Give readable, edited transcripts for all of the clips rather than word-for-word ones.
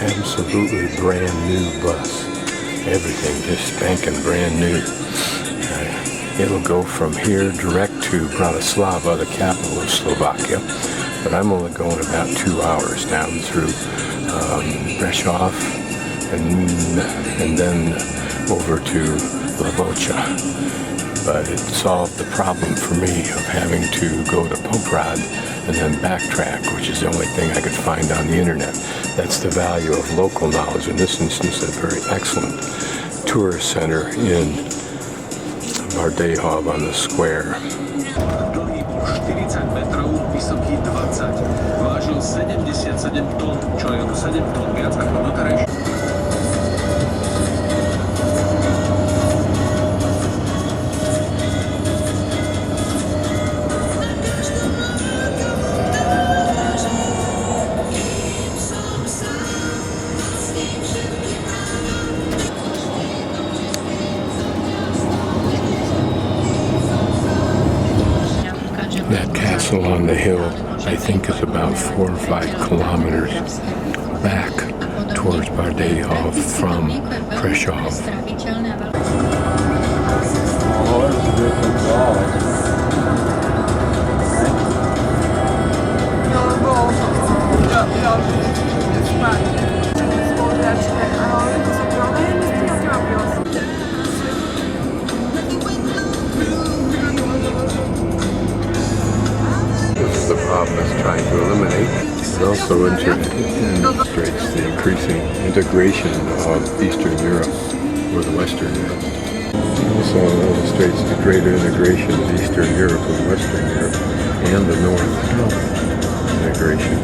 Absolutely brand new bus. Everything just spanking brand new. It'll go from here direct to Bratislava, the capital of Slovakia, but I'm only going about 2 hours down through Bardejov and then over to Levoca. But it solved the problem for me of having to go to Podhradie and then backtrack, which is the only thing I could find on the internet. That's the value of local knowledge. In this instance, a very excellent tourist center in Bardejov on the square. Dlhý 40 metrov, vysoký 20. Vážil 77 tón, čo je o 7 tón viac ako doterajší. That castle on the hill, I think, is about 4 or 5 kilometers back towards Bardejov from Prešov. The problem is trying to eliminate. It also demonstrates the increasing integration of Eastern Europe with Western Europe. It also illustrates the greater integration of Eastern Europe with Western Europe and the North-South integration.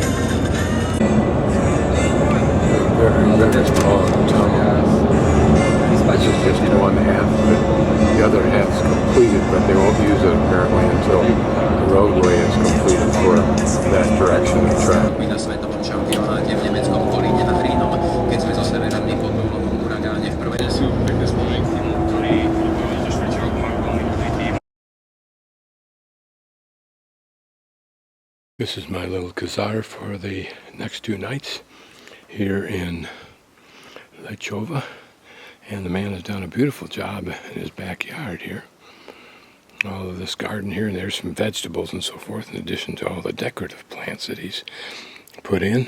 Very strong tunnel. This is just one half of it. The other half's completed, but they won't use it apparently until the roadway is completed for that direction of travel. Na svetovom šampionáte v nemeckom Kolíne nad Rínom, keď sme zo severárny pod Núlovom uragáne v prvej This is my little kazar for the next 2 nights here in Levoca. And the man has done a beautiful job in his backyard here. All of this garden here, and there's some vegetables and so forth, in addition to all the decorative plants that he's put in.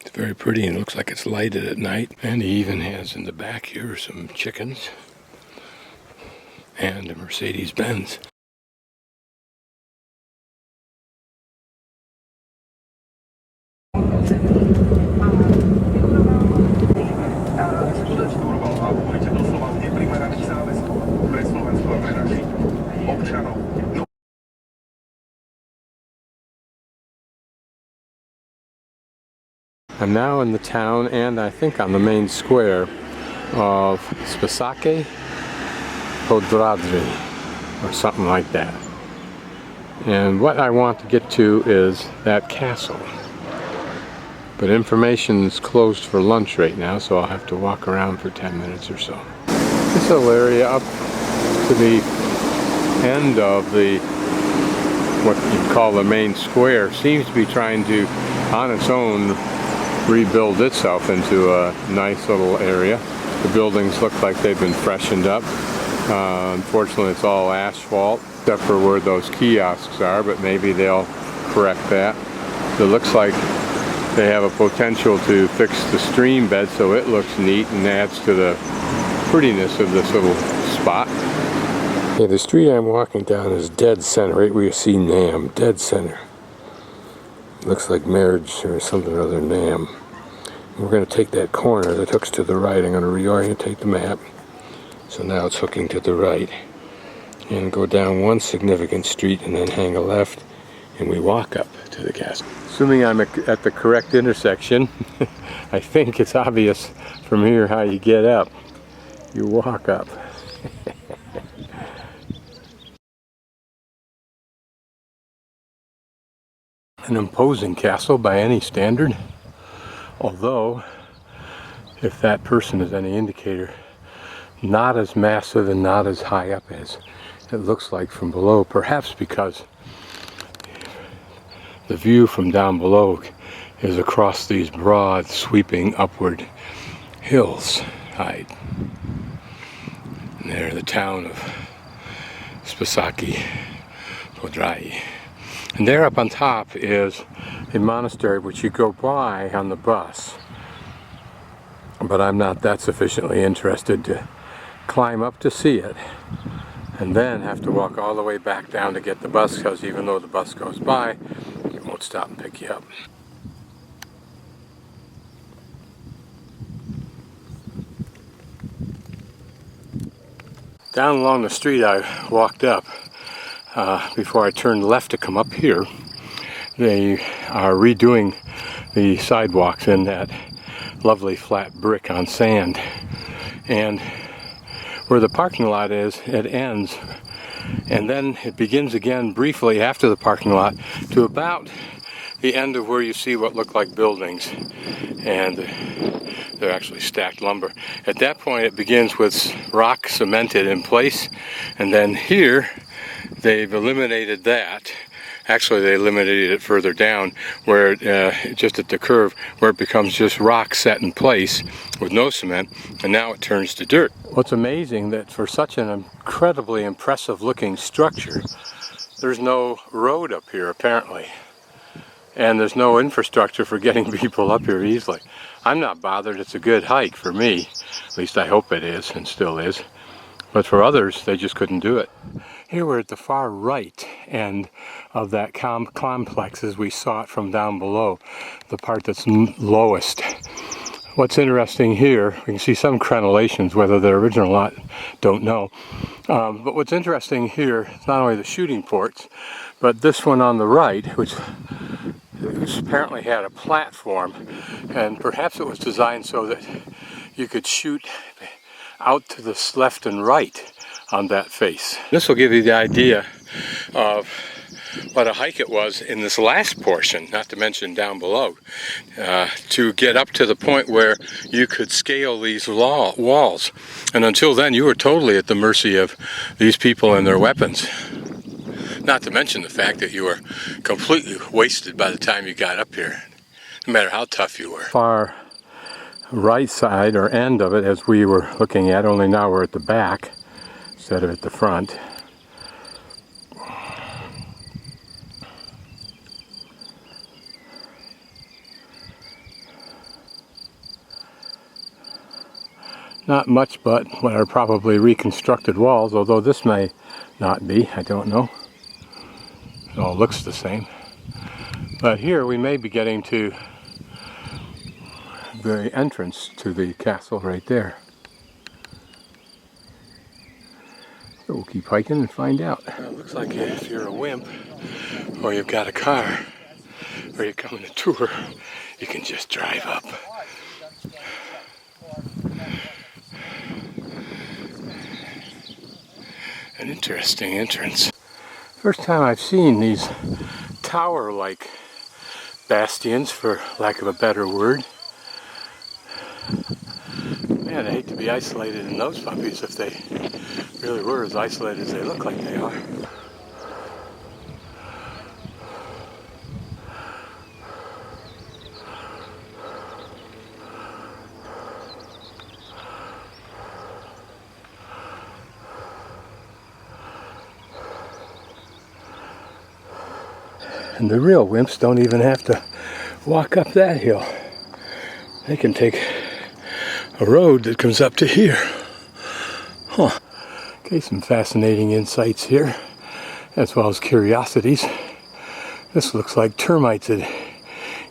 It's very pretty and looks like it's lighted at night. And he even has in the back here some chickens and a Mercedes-Benz. I'm now in the town, and I think on the main square of Spisska Podhradie, or something like that. And what I want to get to is that castle. But information's closed for lunch right now, so I'll have to walk around for 10 minutes or so. This little area up to the end of the what you'd call the main square seems to be trying to, on its own, rebuild itself into a nice little area. The buildings look like they've been freshened up. Unfortunately, it's all asphalt, except for where those kiosks are, but maybe they'll correct that. It looks like they have a potential to fix the stream bed so it looks neat and adds to the prettiness of this little spot. Yeah, the street I'm walking down is dead center, right where you see Nam, dead center. Looks like marriage or something or other, Nam. We're going to take that corner that hooks to the right. I'm going to reorientate the map. So now it's hooking to the right. And go down one significant street and then hang a left. And we walk up to the castle. Assuming I'm at the correct intersection, I think it's obvious from here how you get up. You walk up. An imposing castle by any standard, although if that person is any indicator, not as massive and not as high up as it looks like from below, perhaps because the view from down below is across these broad, sweeping upward hillside. And there, the town of Spisska Podhradie. And there up on top is a monastery which you go by on the bus. But I'm not that sufficiently interested to climb up to see it and then have to walk all the way back down to get the bus, because even though the bus goes by, it won't stop and pick you up. Down along the street I walked up before I turned left to come up here, they are redoing the sidewalks in that lovely flat brick on sand. And where the parking lot is, it ends, and then it begins again briefly after the parking lot to about the end of where you see what look like buildings, and they're actually stacked lumber. At that point it begins with rock cemented in place, and then here they've eliminated that. Actually, they eliminated it further down, where just at the curve, where it becomes just rock set in place with no cement, and now it turns to dirt. What's amazing, that for such an incredibly impressive looking structure, there's no road up here apparently, and there's no infrastructure for getting people up here easily. I'm not bothered. It's a good hike for me, at least I hope it is and still is, but for others they just couldn't do it. Here we're at the far right end of that complex as we saw it from down below, the part that's lowest. What's interesting here, we can see some crenellations, whether they're original or not, don't know. But what's interesting here is not only the shooting ports, but this one on the right, which apparently had a platform, and perhaps it was designed so that you could shoot out to the left and right on that face. This will give you the idea of what a hike it was in this last portion, not to mention down below, to get up to the point where you could scale these walls. And until then you were totally at the mercy of these people and their weapons. Not to mention the fact that you were completely wasted by the time you got up here, no matter how tough you were. Far right side or end of it, as we were looking at, only now we're at the back instead of at the front. Not much but what are probably reconstructed walls, although this may not be, I don't know. It all looks the same. But here we may be getting to the entrance to the castle right there. So we'll keep hiking and find out. Well, it looks like if you're a wimp, or you've got a car, or you're coming to tour, you can just drive up. An interesting entrance. First time I've seen these tower-like bastions, for lack of a better word. Man, I hate to be isolated in those puppies if they really were as isolated as they look like they are. And the real wimps don't even have to walk up that hill. They can take a road that comes up to here. Huh. Okay, some fascinating insights here, as well as curiosities. This looks like termites had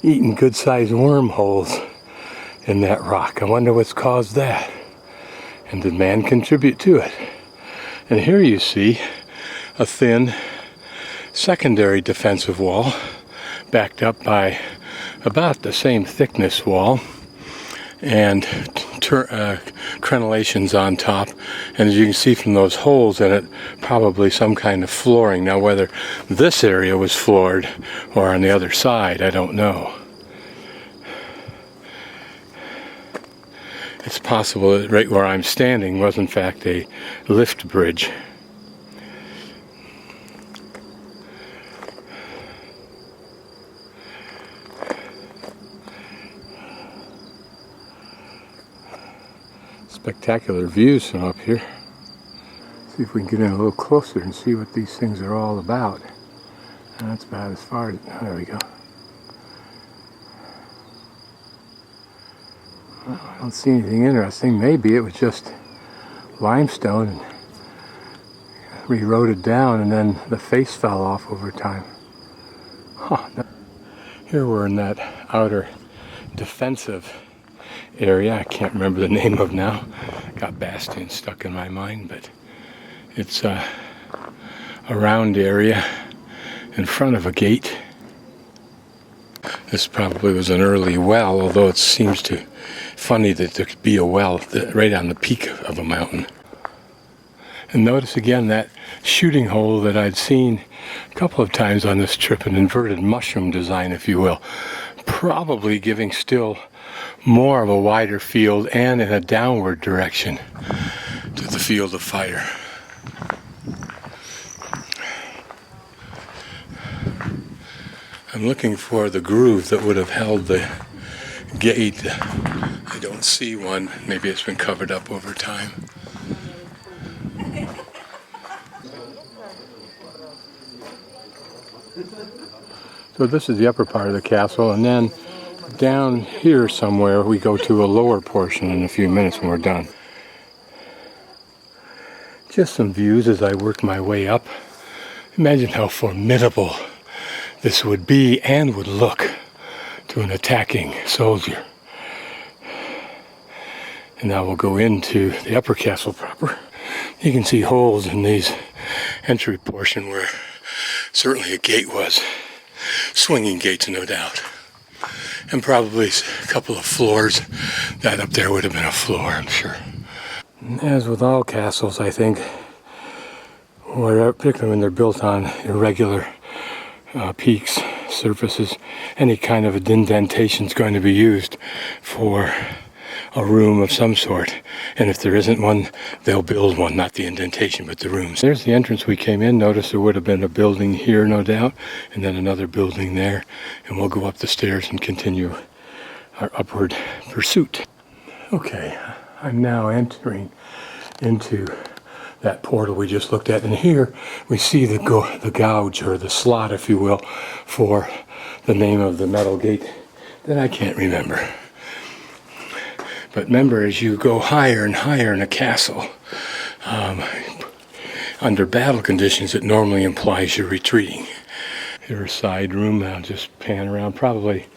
eaten good-sized wormholes in that rock. I wonder what's caused that. And did man contribute to it? And here you see a thin secondary defensive wall backed up by about the same thickness wall, and crenellations on top, and as you can see from those holes in it, probably some kind of flooring. Now whether this area was floored or on the other side, I don't know. It's possible that right where I'm standing was in fact a lift bridge. Spectacular views from up here. See if we can get in a little closer and see what these things are all about. And that's about as far as, there we go. Well, I don't see anything interesting. Maybe it was just limestone and re-eroded down and then the face fell off over time. Huh. Here we're in that outer defensive area. I can't remember the name of now. Got bastion stuck in my mind, but it's a round area in front of a gate. This probably was an early well, although it seems funny that there could be a well right on the peak of a mountain. And notice again that shooting hole that I'd seen a couple of times on this trip, an inverted mushroom design, if you will, probably giving still more of a wider field and in a downward direction to the field of fire. I'm looking for the groove that would have held the gate. I don't see one. Maybe it's been covered up over time. So this is the upper part of the castle, and then down here somewhere we go to a lower portion in a few minutes when we're done. Just some views as I work my way up. Imagine how formidable this would be and would look to an attacking soldier. And now we'll go into the upper castle proper. You can see holes in these entry portion where certainly a gate was. Swinging gates, no doubt. And probably a couple of floors. That up there would have been a floor, I'm sure. As with all castles, I think, particularly when they're built on irregular peaks, surfaces, any kind of indentation is going to be used for a room of some sort. And if there isn't one, they'll build one, not the indentation, but the rooms. There's the entrance we came in. Notice there would have been a building here, no doubt, and then another building there. And we'll go up the stairs and continue our upward pursuit. Okay, I'm now entering into that portal we just looked at, and here we see the gouge, or the slot, if you will, for the name of the metal gate that I can't remember. But remember, as you go higher and higher in a castle, under battle conditions, it normally implies you're retreating. Here's a side room. I'll just pan around. Probably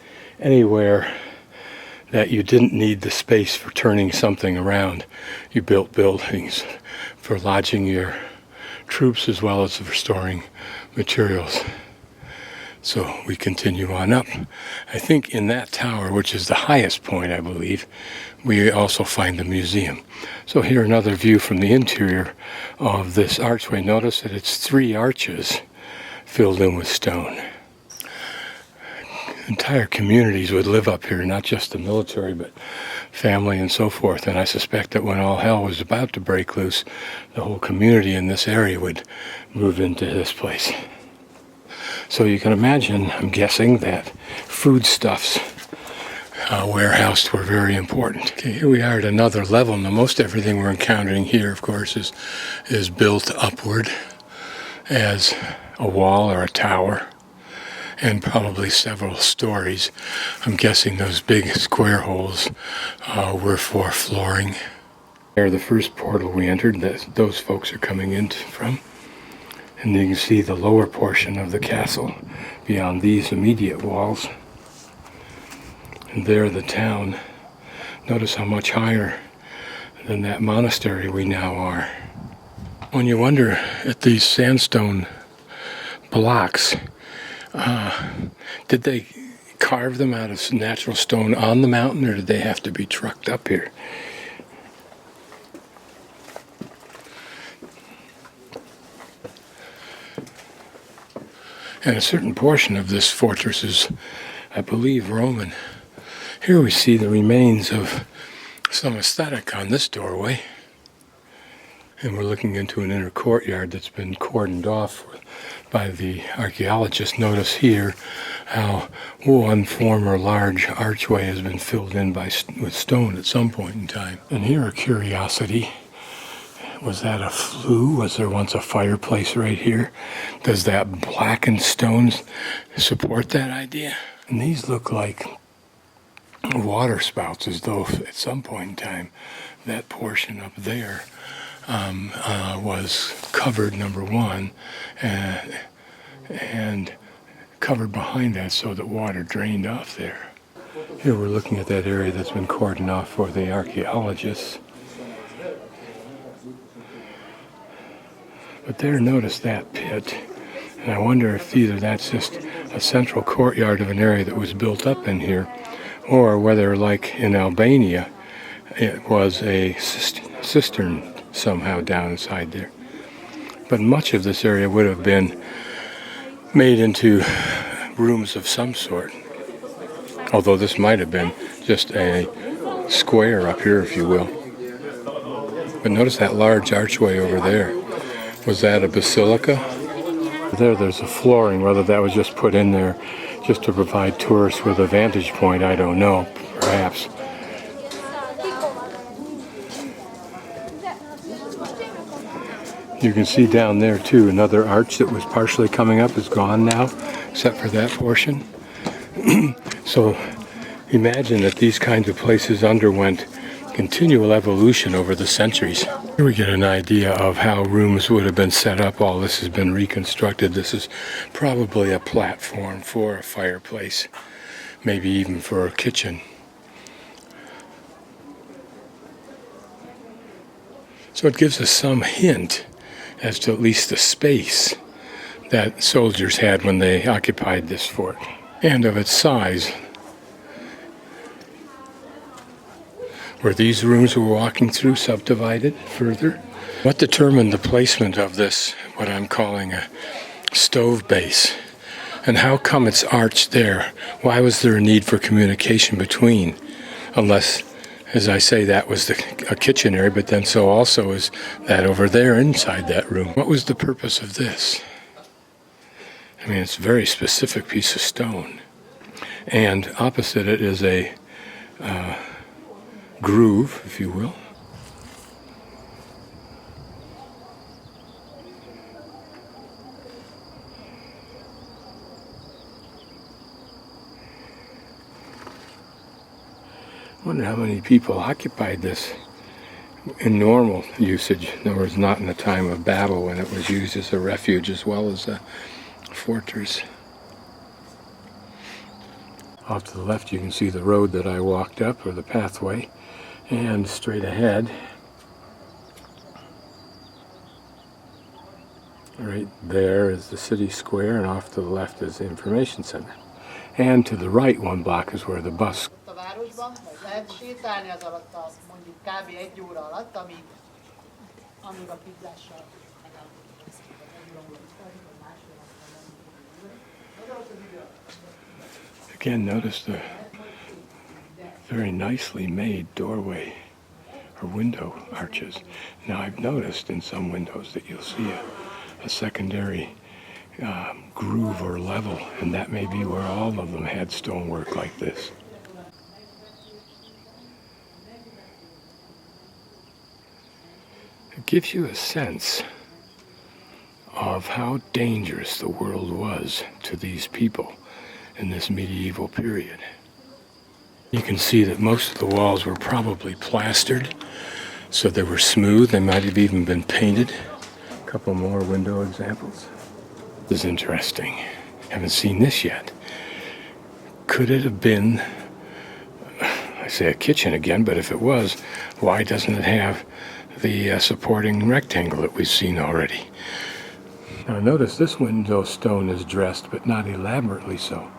anywhere that you didn't need the space for turning something around, you built buildings for lodging your troops as well as for storing materials. So we continue on up. I think in that tower, which is the highest point, I believe, we also find the museum. So here another view from the interior of this archway. Notice that it's 3 arches filled in with stone. Entire communities would live up here, not just the military, but family and so forth. And I suspect that when all hell was about to break loose, the whole community in this area would move into this place. So you can imagine, I'm guessing, that foodstuffs warehoused were very important. Okay, here we are at another level. Now most everything we're encountering here, of course, is built upward as a wall or a tower, and probably several stories. I'm guessing those big square holes were for flooring. There, the first portal we entered, those folks are coming in from. And you can see the lower portion of the castle beyond these immediate walls. And there the town. Notice how much higher than that monastery we now are. When you wonder at these sandstone blocks, did they carve them out of natural stone on the mountain, or did they have to be trucked up here? And a certain portion of this fortress is, I believe, Roman. Here we see the remains of some aesthetic on this doorway. And we're looking into an inner courtyard that's been cordoned off by the archaeologists. Notice here how one former large archway has been filled in with stone at some point in time. And here a curiosity. Was that a flue? Was there once a fireplace right here? Does that blackened stone support that idea? And these look like water spouts, as though at some point in time that portion up there was covered, number one, and covered behind that so that water drained off there. Here we're looking at that area that's been cordoned off for the archaeologists. But there, notice that pit, and I wonder if either that's just a central courtyard of an area that was built up in here, or whether, like in Albania, it was a cistern somehow down inside there. But much of this area would have been made into rooms of some sort, although this might have been just a square up here, if you will. But notice that large archway over there. Was that a basilica? There's a flooring. Whether that was just put in there just to provide tourists with a vantage point, I don't know, perhaps. You can see down there too, another arch that was partially coming up is gone now, except for that portion. So imagine that these kinds of places underwent continual evolution over the centuries. Here we get an idea of how rooms would have been set up. All this has been reconstructed. This is probably a platform for a fireplace, maybe even for a kitchen. So it gives us some hint as to at least the space that soldiers had when they occupied this fort, and of its size. Were these rooms we're walking through subdivided further? What determined the placement of this, what I'm calling a stove base? And how come it's arched there? Why was there a need for communication between? Unless, as I say, that was a kitchen area, but then so also is that over there inside that room. What was the purpose of this? I mean, it's a very specific piece of stone. And opposite it is a groove, if you will. I wonder how many people occupied this in normal usage. In other words, not in the time of battle when it was used as a refuge as well as a fortress. Off to the left you can see the road that I walked up, or the pathway, and straight ahead, right there is the city square, and off to the left is the information center. And to the right, 1 block, is where the bus. Again, notice the very nicely made doorway or window arches. Now I've noticed in some windows that you'll see a secondary groove or level, and that may be where all of them had stonework like this. It gives you a sense of how dangerous the world was to these people in this medieval period. You can see that most of the walls were probably plastered, so they were smooth. They might have even been painted. A couple more window examples. This is interesting. Haven't seen this yet. Could it have been, I say a kitchen again, but if it was, why doesn't it have the supporting rectangle that we've seen already? Now notice this window stone is dressed, but not elaborately so.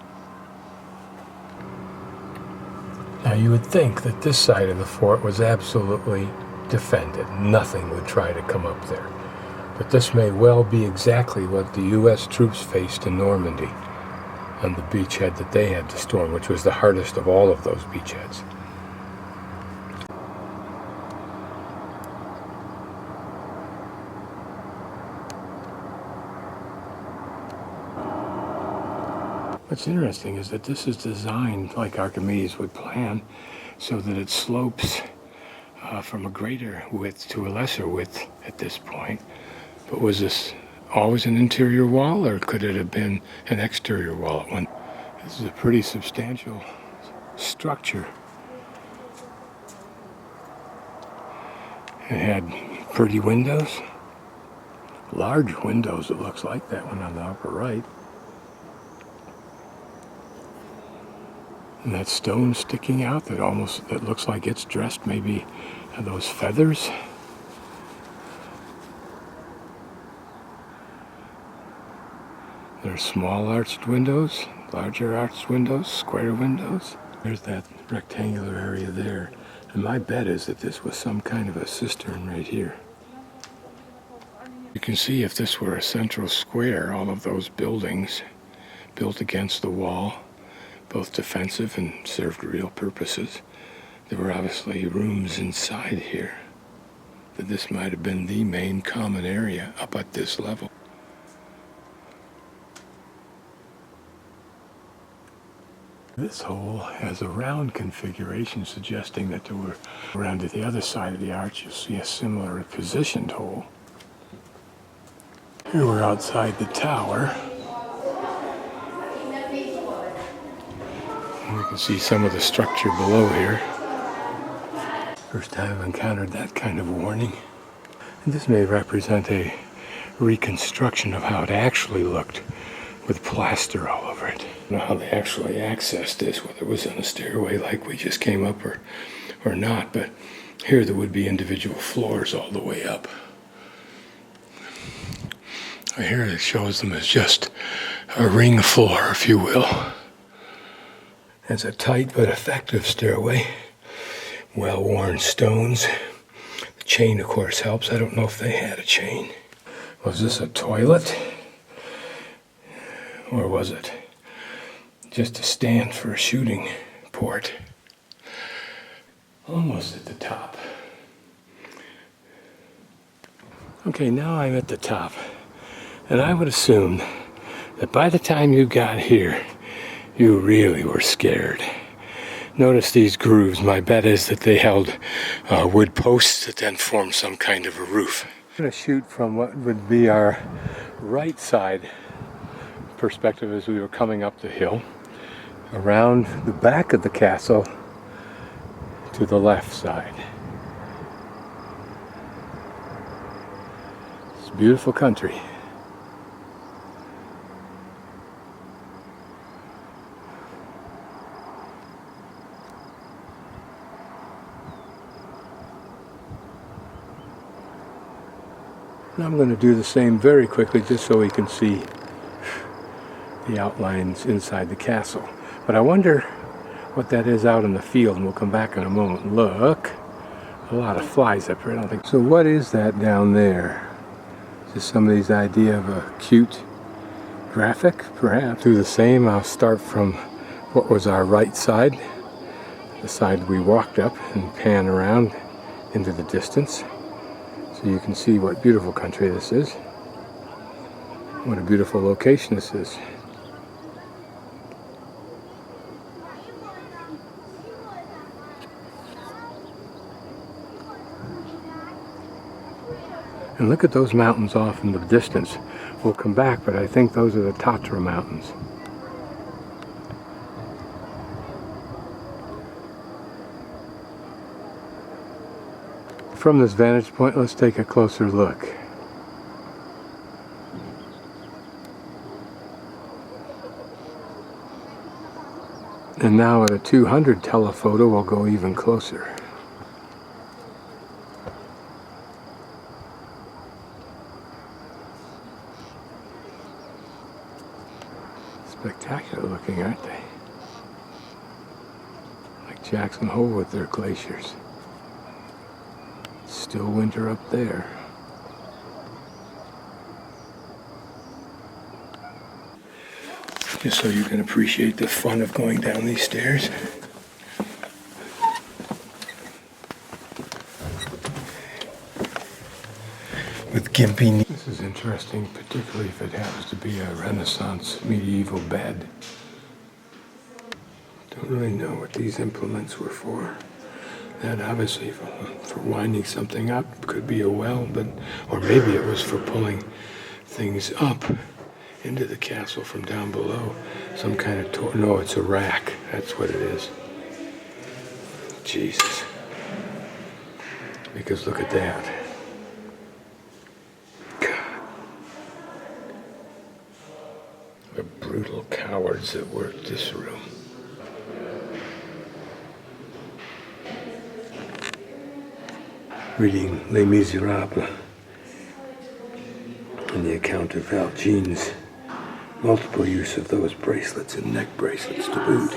Now you would think that this side of the fort was absolutely defended. Nothing would try to come up there. But this may well be exactly what the U.S. troops faced in Normandy on the beachhead that they had to storm, which was the hardest of all of those beachheads. What's interesting is that this is designed like Archimedes would plan, so that it slopes from a greater width to a lesser width at this point. But was this always an interior wall, or could it have been an exterior wall at one? This is a pretty substantial structure. It had pretty windows, large windows. It looks like that one on the upper right. And that stone sticking out that looks like it's dressed, maybe those feathers. There's small arched windows, larger arched windows, square windows. There's that rectangular area there. And my bet is that this was some kind of a cistern right here. You can see if this were a central square, all of those buildings built against the wall, both defensive and served real purposes. There were obviously rooms inside here. That this might have been the main common area up at this level. This hole has a round configuration, suggesting that there were around to the other side of the arch. You'll see a similar positioned hole. Here we're outside the tower. You can see some of the structure below here. First time I've encountered that kind of warning. And this may represent a reconstruction of how it actually looked with plaster all over it. I don't know how they actually accessed this, whether it was on a stairway like we just came up or not, but here there would be individual floors all the way up. Here it shows them as just a ring floor, if you will. It's a tight but effective stairway. Well-worn stones. The chain, of course, helps. I don't know if they had a chain. Was this a toilet? Or was it just a stand for a shooting port? Almost at the top. Okay, now I'm at the top. And I would assume that by the time you got here, you really were scared. Notice these grooves. My bet is that they held wood posts that then formed some kind of a roof. I'm going to shoot from what would be our right side perspective as we were coming up the hill, around the back of the castle to the left side. It's a beautiful country. And I'm going to do the same very quickly just so we can see the outlines inside the castle. But I wonder what that is out in the field, and we'll come back in a moment. Look, a lot of flies up here. I don't think so. What is that down there? Is this somebody's idea of a cute graphic? Perhaps. Do the same. I'll start from what was our right side, the side we walked up, and pan around into the distance, so you can see what beautiful country this is. What a beautiful location this is. And look at those mountains off in the distance. We'll come back, but I think those are the Tatra Mountains. From this vantage point, let's take a closer look. And now at a 200 telephoto, we'll go even closer. Spectacular looking, aren't they? Like Jackson Hole with their glaciers. Still winter up there. Just so you can appreciate the fun of going down these stairs. With gimpy knees. This is interesting, particularly if it happens to be a Renaissance medieval bed. Don't really know what these implements were for. That obviously for winding something up could be a well, but or maybe it was for pulling things up into the castle from down below. Some kind of no, it's a rack. That's what it is. Jesus. Because look at that. God. The brutal cowards that worked this room. Reading Les Miserables and the account of Valjean's multiple use of those bracelets and neck bracelets to boot.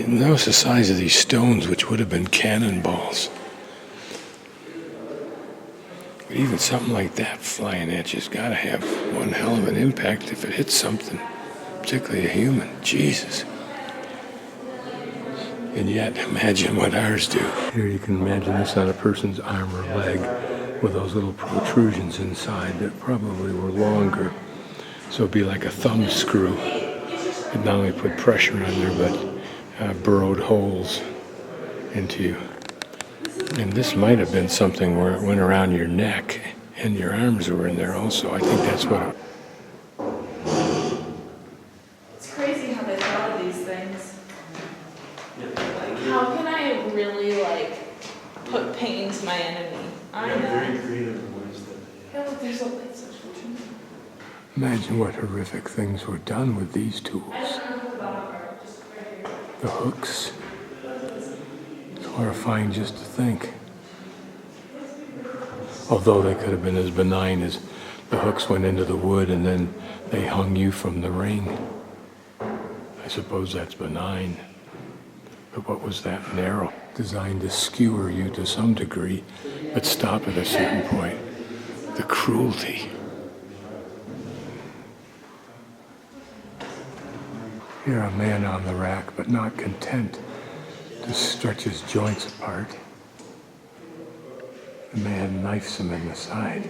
Notice the size of these stones, which would have been cannonballs. But even something like that flying at you's got to have one hell of an impact if it hits something, particularly a human. Jesus. And yet, imagine what ours do. Here you can imagine this on a person's arm or leg with those little protrusions inside that probably were longer. So it'd be like a thumb screw. It not only put pressure on there, but burrowed holes into you. And this might have been something where it went around your neck and your arms were in there also. I think that's what it... It's crazy how they thought of these things. How can I really, put pain to my enemy? I know. Very creative ways that. Yeah, look, there's a light switch. Imagine what horrific things were done with these tools. The hooks. It's horrifying just to think. Although they could have been as benign as the hooks went into the wood and then they hung you from the ring. I suppose that's benign. But what was that narrow? Designed to skewer you to some degree, but stop at a certain point. The cruelty. Here a man on the rack, but not content to stretch his joints apart. The man knifes him in the side.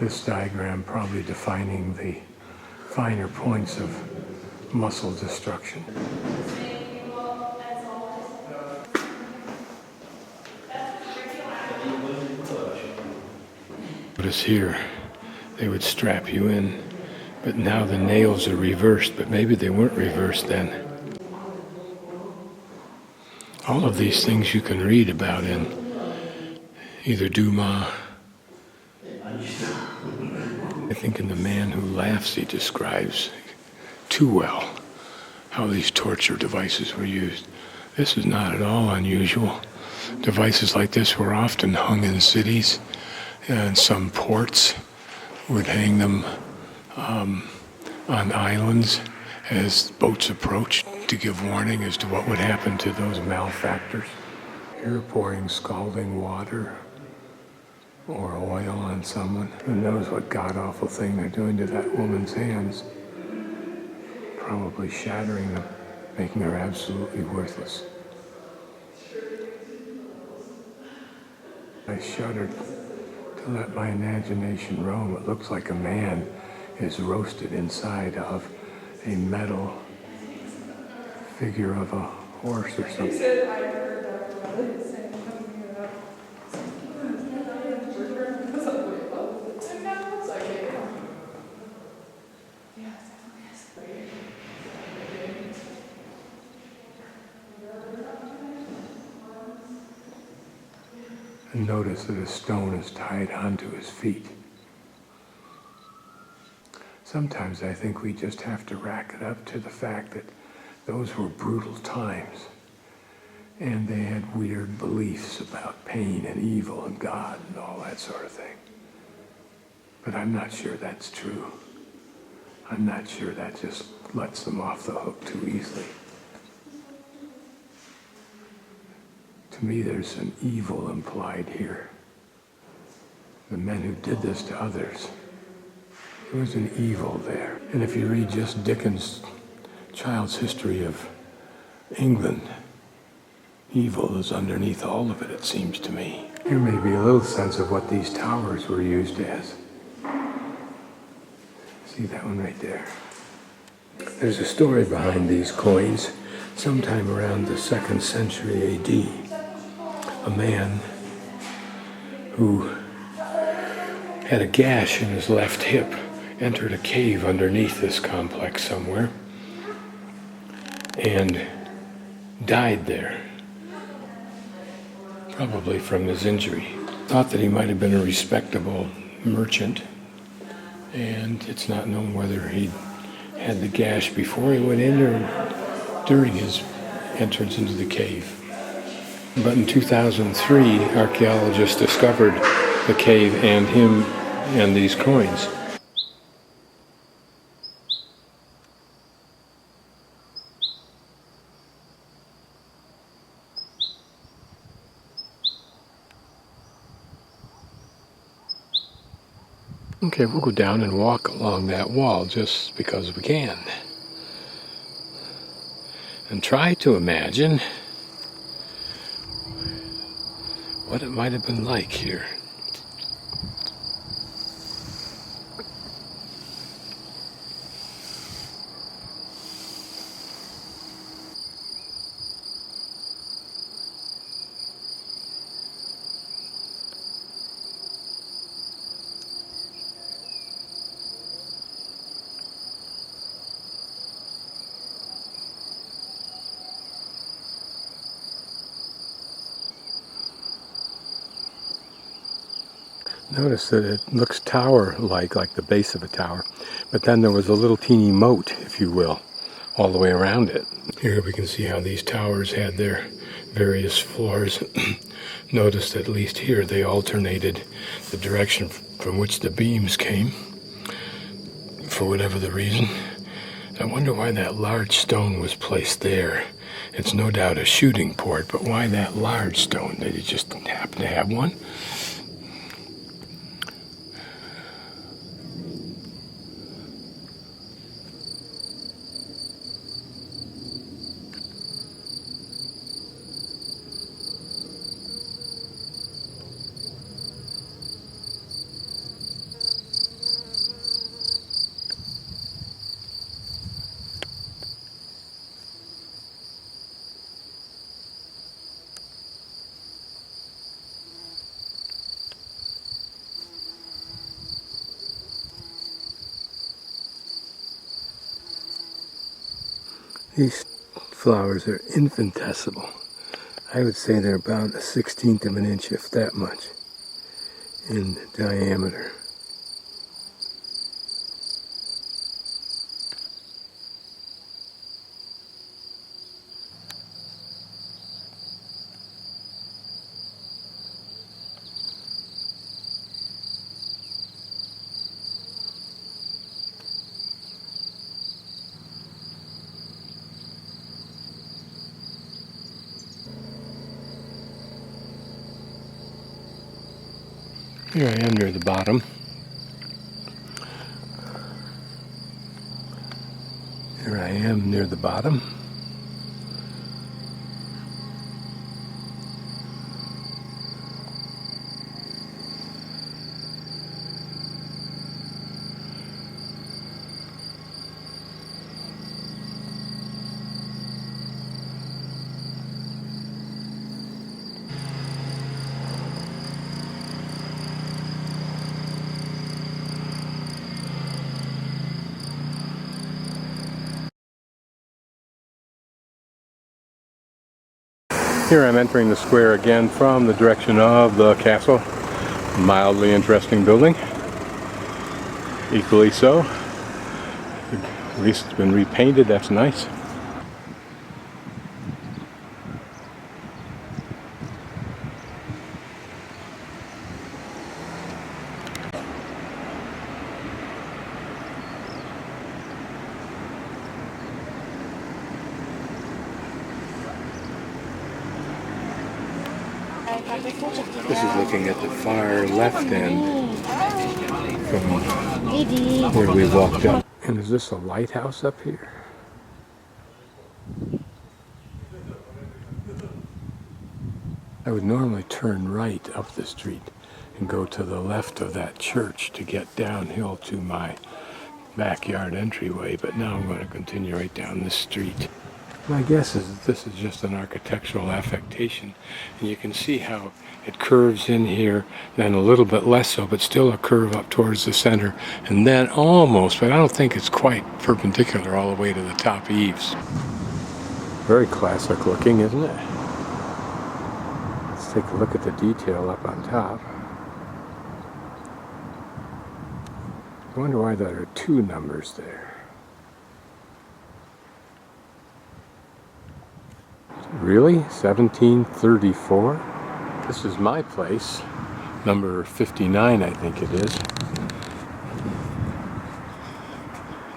This diagram probably defining the finer points of muscle destruction. Notice here, they would strap you in, but now the nails are reversed, but maybe they weren't reversed then. All of these things you can read about in either Dumas. I think in The Man Who Laughs, he describes too well how these torture devices were used. This is not at all unusual. Devices like this were often hung in cities, and some ports would hang them on islands as boats approached to give warning as to what would happen to those malefactors. Here pouring scalding water or oil on someone. Who knows what god-awful thing they're doing to that woman's hands. Probably shattering them, making her absolutely worthless. I shuddered to let my imagination roam. It looks like a man is roasted inside of a metal figure of a horse or something. And notice that a stone is tied onto his feet. Sometimes I think we just have to rack it up to the fact that those were brutal times. And they had weird beliefs about pain and evil and God and all that sort of thing. But I'm not sure that's true. I'm not sure that just lets them off the hook too easily. To me, there's an evil implied here. The men who did this to others, there was an evil there. And if you read just Dickens' Child's History of England, evil is underneath all of it, it seems to me. Here may be a little sense of what these towers were used as. See that one right there? There's a story behind these coins. Sometime around the 2nd century AD, a man who had a gash in his left hip entered a cave underneath this complex somewhere and died there, probably from his injury. Thought that he might have been a respectable merchant, and it's not known whether he had the gash before he went in or during his entrance into the cave. But in 2003, archaeologists discovered the cave and him and these coins. Okay, we'll go down and walk along that wall just because we can. And try to imagine what it might have been like here. Notice that it looks tower-like, like the base of a tower, but then there was a little teeny moat, if you will, all the way around it. Here we can see how these towers had their various floors. Notice that at least here they alternated the direction from which the beams came, for whatever the reason. I wonder why that large stone was placed there. It's no doubt a shooting port, but why that large stone? Did it just happen to have one? These flowers are infinitesimal. I would say they're about 1/16 of an inch, if that much, in diameter. Here I am near the bottom. Here I am near the bottom. Here I'm entering the square again from the direction of the castle. Mildly interesting building. Equally so. At least it's been repainted, that's nice. This is looking at the far left end from where we walked up. And is this a lighthouse up here? I would normally turn right up the street and go to the left of that church to get downhill to my backyard entryway, but now I'm going to continue right down this street. My guess is that this is just an architectural affectation, and you can see how it curves in here, then a little bit less so, but still a curve up towards the center, and then almost, but I don't think it's quite perpendicular all the way to the top eaves. Very classic looking, isn't it? Let's take a look at the detail up on top. I wonder why there are two numbers there. Really? 1734? This is my place. Number 59, I think it is.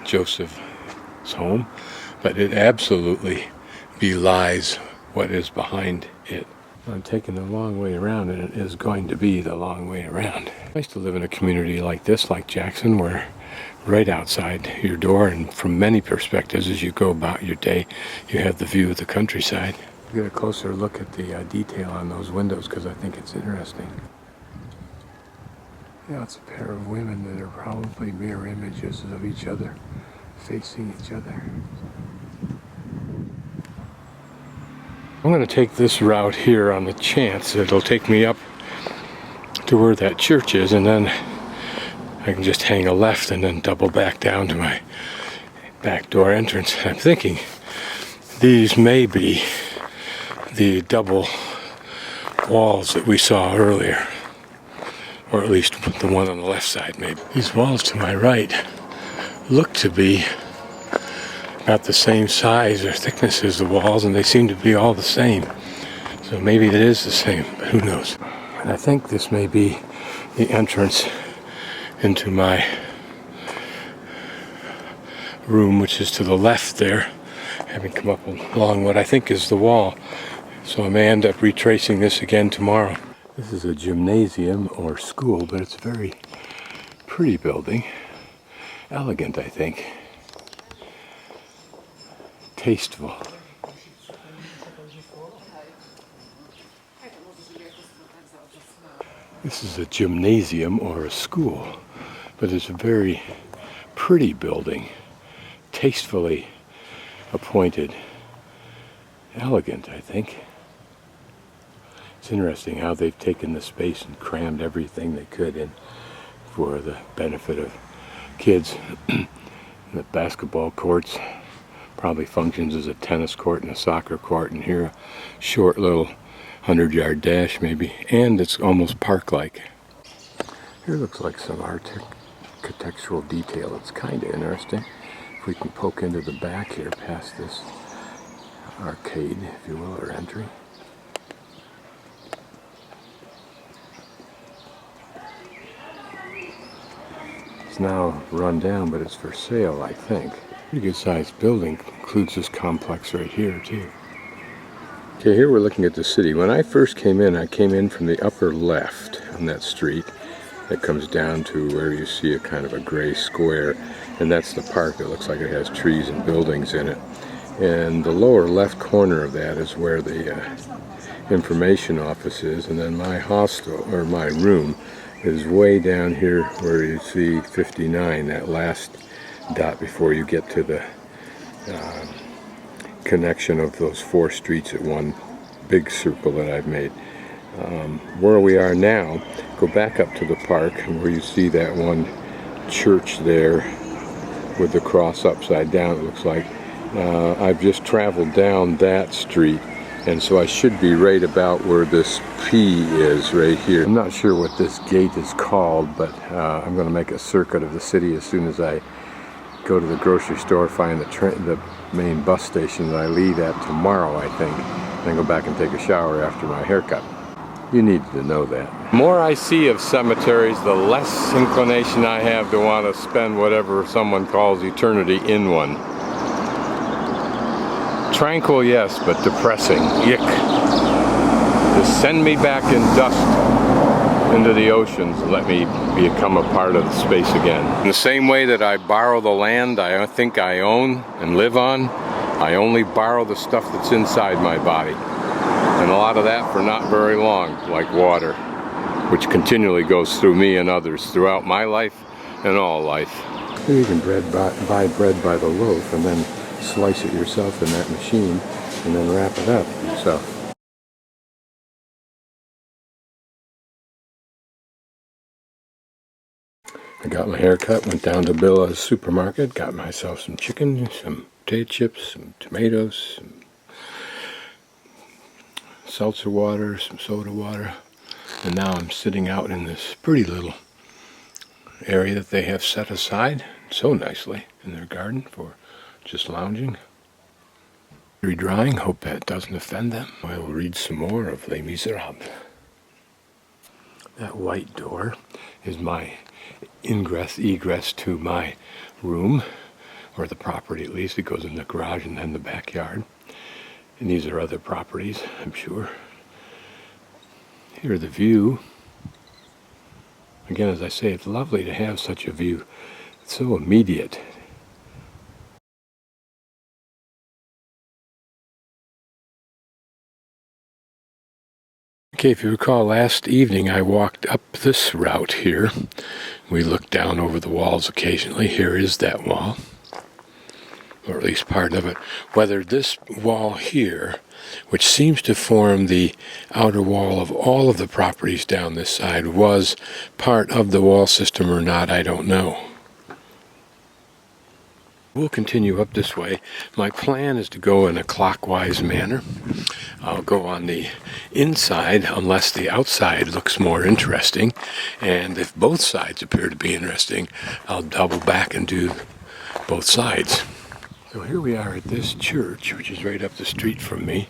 Joseph's home. But it absolutely belies what is behind it. I'm taking the long way around, and it is going to be the long way around. I used to live in a community like this, like Jackson, where right outside your door, and from many perspectives as you go about your day, you have the view of the countryside. Get a closer look at the detail on those windows, because I think it's interesting. Yeah, it's a pair of women that are probably mirror images of each other, facing each other. I'm going to take this route here on the chance that it'll take me up to where that church is, and then I can just hang a left and then double back down to my back door entrance. I'm thinking these may be the double walls that we saw earlier, or at least the one on the left side maybe. These walls to my right look to be about the same size or thickness as the walls, and they seem to be all the same. So maybe it is the same, but who knows. And I think this may be the entrance into my room, which is to the left there, having come up along what I think is the wall. So I may end up retracing this again tomorrow. This is a gymnasium or school, but it's a very pretty building. Elegant, I think. Tasteful. This is a gymnasium or a school, but it's a very pretty building, tastefully appointed, elegant, I think. It's interesting how they've taken the space and crammed everything they could in for the benefit of kids. The basketball courts probably functions as a tennis court and a soccer court, and here a short little 100-yard dash maybe, and it's almost park-like. Here looks like some architectural detail. It's kind of interesting. If we can poke into the back here past this arcade, if you will, or entry. It's now run down, but it's for sale, I think. Pretty good sized building. Includes this complex right here too. Okay, here we're looking at the city. When I first came in, I came in from the upper left on that street that comes down to where you see a kind of a gray square, and that's the park that looks like it has trees and buildings in it. And the lower left corner of that is where the information office is, and then my hostel, or my room, is way down here where you see 59, that last dot before you get to the connection of those four streets at one big circle that I've made. Where we are now, go back up to the park where you see that one church there with the cross upside down, it looks like. I've just traveled down that street, and so I should be right about where this P is right here. I'm not sure what this gate is called, but I'm going to make a circuit of the city as soon as I go to the grocery store, find the main bus station that I leave at tomorrow, I think, then go back and take a shower after my haircut. You need to know that. The more I see of cemeteries, the less inclination I have to want to spend whatever someone calls eternity in one. Tranquil, yes, but depressing. Yick. Just send me back in dust into the oceans and let me become a part of the space again. In the same way that I borrow the land I think I own and live on, I only borrow the stuff that's inside my body. And a lot of that for not very long, like water, which continually goes through me and others throughout my life and all life. You can buy bread by the loaf and then slice it yourself in that machine and then wrap it up yourself. I got my hair cut, went down to Billa's supermarket, got myself some chicken, some potato chips, some tomatoes, some seltzer water, some soda water, and now I'm sitting out in this pretty little area that they have set aside so nicely in their garden for just lounging. Redrawing, hope that doesn't offend them. I will read some more of Les Miserables. That white door is my egress to my room, or the property at least. It goes in the garage and then the backyard. And these are other properties, I'm sure. Here's the view. Again, as I say, it's lovely to have such a view. It's so immediate. Okay, if you recall, last evening I walked up this route here. We looked down over the walls occasionally. Here is that wall, or at least part of it. Whether this wall here, which seems to form the outer wall of all of the properties down this side, was part of the wall system or not, I don't know. We'll continue up this way. My plan is to go in a clockwise manner. I'll go on the inside unless the outside looks more interesting, and if both sides appear to be interesting, I'll double back and do both sides. So here we are at this church, which is right up the street from me,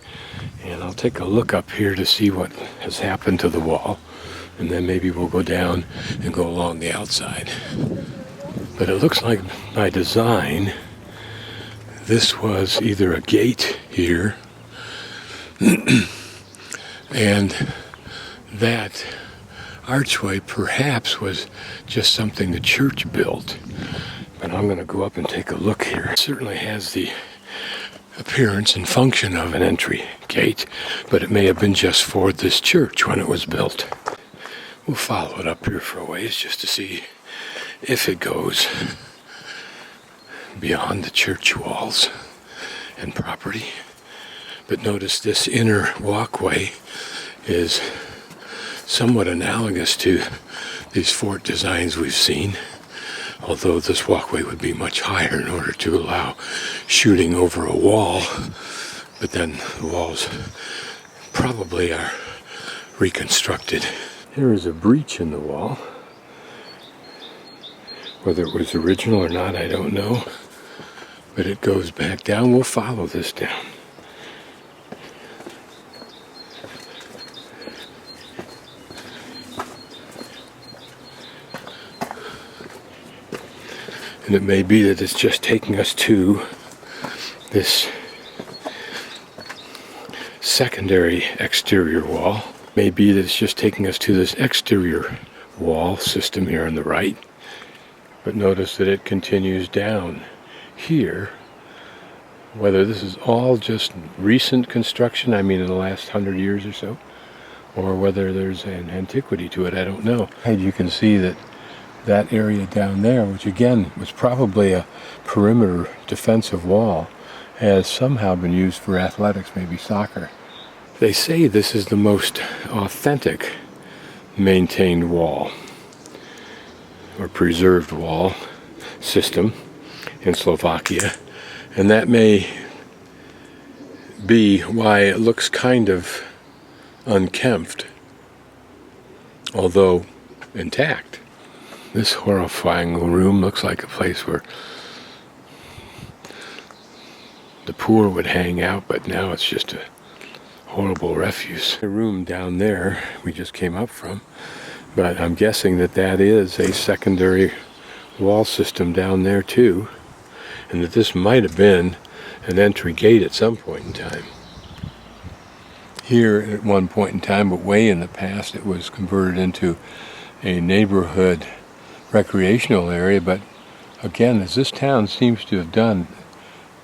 and I'll take a look up here to see what has happened to the wall, and then maybe we'll go down and go along the outside. But it looks like by design, this was either a gate here, and that archway perhaps was just something the church built. But I'm going to go up and take a look here. It certainly has the appearance and function of an entry gate, but it may have been just for this church when it was built. We'll follow it up here for a ways just to see if it goes beyond the church walls and property. But notice this inner walkway is somewhat analogous to these fort designs we've seen, although this walkway would be much higher in order to allow shooting over a wall, but then the walls probably are reconstructed. There is a breach in the wall. Whether it was original or not, I don't know. But it goes back down. We'll follow this down. And it may be that it's just taking us to this secondary exterior wall. It may be that it's just taking us to this exterior wall system here on the right. But notice that it continues down here. Whether this is all just recent construction, I mean in the last 100 years or so, or whether there's an antiquity to it, I don't know. And you can see that that area down there, which again was probably a perimeter defensive wall, has somehow been used for athletics, maybe soccer. They say this is the most authentic maintained wall or preserved wall system in Slovakia, and that may be why it looks kind of unkempt, although intact. This horrifying room looks like a place where the poor would hang out, but now it's just a horrible refuse. The room down there we just came up from, but I'm guessing that that is a secondary wall system down there too, and that this might have been an entry gate at some point in time. Here at one point in time, but way in the past, it was converted into a neighborhood recreational area, but again, as this town seems to have done,